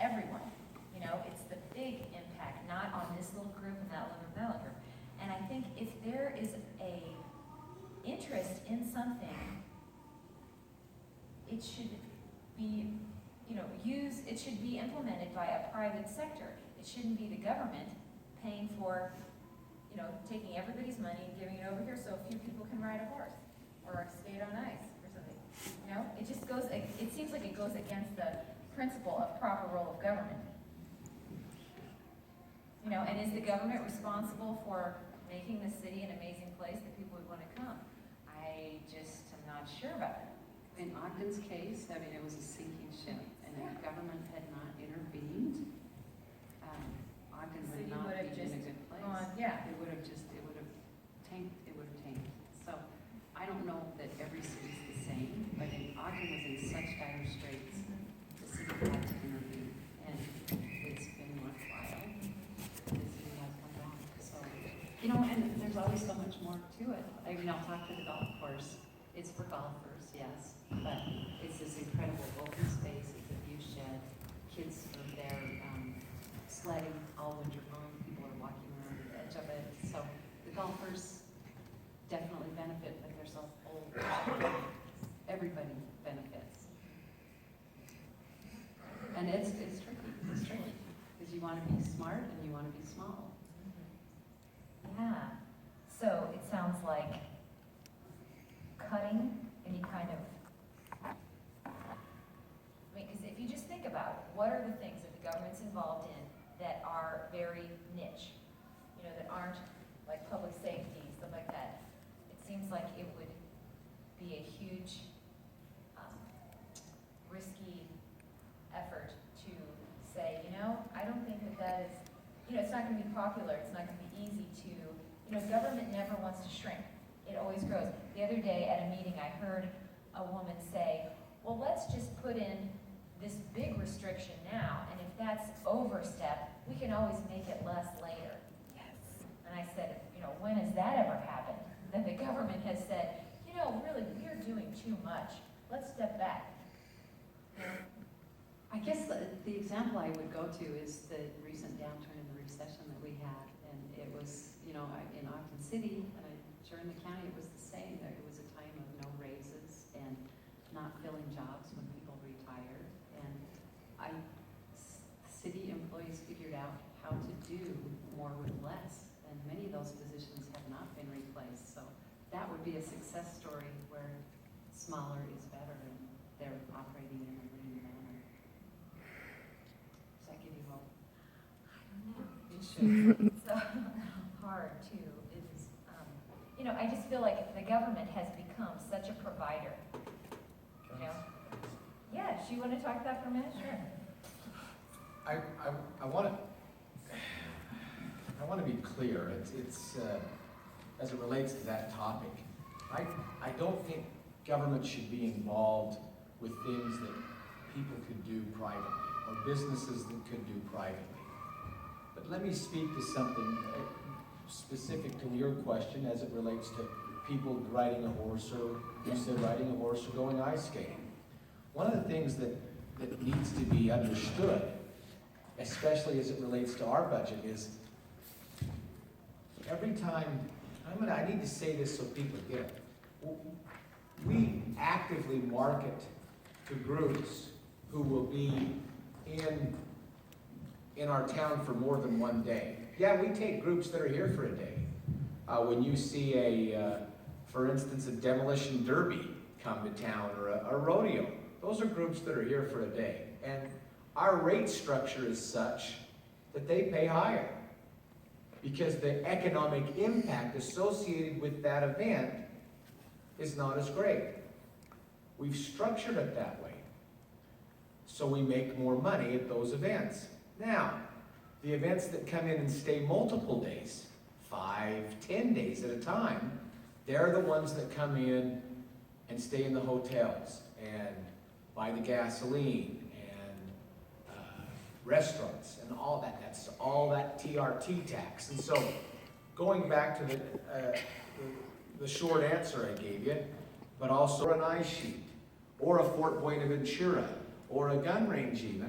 everyone. You know, it's the big impact, not on this little group and that little group. And I think if there is a interest in something, it should be, it should be implemented by a private sector. It shouldn't be the government paying for, taking everybody's money and giving it over here so a few people can ride a horse or skate on ice or something. It just goes, it seems like it goes against the principle of proper role of government. And is the government responsible for making the city an amazing place that people would want to come? I just am not sure about that. In Ogden's case, it was a sinking ship, and if government had not intervened, Ogden would not be in a good place. It would have tanked. So I don't know that every city's the same, but Ogden was in such dire straits, the city had to intervene, and it's been worthwhile. The city has come back. So, and there's always so much more to it. I'll talk to the golf course. It's for golfers, yes, but it's this incredible open space. It's a view shed. Kids are there sledding all winter long. People are walking around the edge of it. So the golfers definitely benefit, but there's a whole, everybody benefits. And it's tricky. It's tricky because you want to be smart and you want to be small. Yeah. So it sounds like cutting any kind of, because if you just think about it, what are the things that the government's involved in that are very niche, that aren't like public safety, stuff like that? It seems like it would be a huge, risky effort to say, I don't think that is, it's not going to be popular, it's not going to be easy to, government never wants to shrink. It always grows. The other day at a meeting, I heard a woman say, well, let's just put in this big restriction now, and if that's overstep, we can always make it less later. Yes. And I said, when has that ever happened? That the government has said, really, we're doing too much. Let's step back. I guess the example I would go to is the recent downturn in the recession that we had, and it was, in Ogden City, and I'm sure in the county it was the same. There was a time of no raises and not filling jobs when people retired, and city employees figured out how to do more with less, and many of those positions have not been replaced. So that would be a success story where smaller is better, and they're operating in a green manner. Does that give you hope? I don't know. It should. It's hard too. It's, I just feel like the government has become such a provider. Yeah, do you want to talk about that for a minute? Sure. I want to be clear. It's as it relates to that topic. I don't think government should be involved with things that people could do privately or businesses that could do privately. But let me speak to something specific to your question as it relates to people riding a horse, or you said riding a horse or going ice skating. One of the things that needs to be understood, especially as it relates to our budget, is every time, I need to say this so people get it. We actively market to groups who will be in our town for more than one day. Yeah, we take groups that are here for a day. When you see for instance, a demolition derby come to town, or a rodeo, those are groups that are here for a day. And our rate structure is such that they pay higher because the economic impact associated with that event is not as great. We've structured it that way so we make more money at those events. Now, the events that come in and stay multiple days, 5, 10 days at a time, they're the ones that come in and stay in the hotels and buy the gasoline and restaurants and all that. That's all that TRT tax. And so, going back to the short answer I gave you, but also an ice sheet, or a Fort Buenaventura, or a gun range even,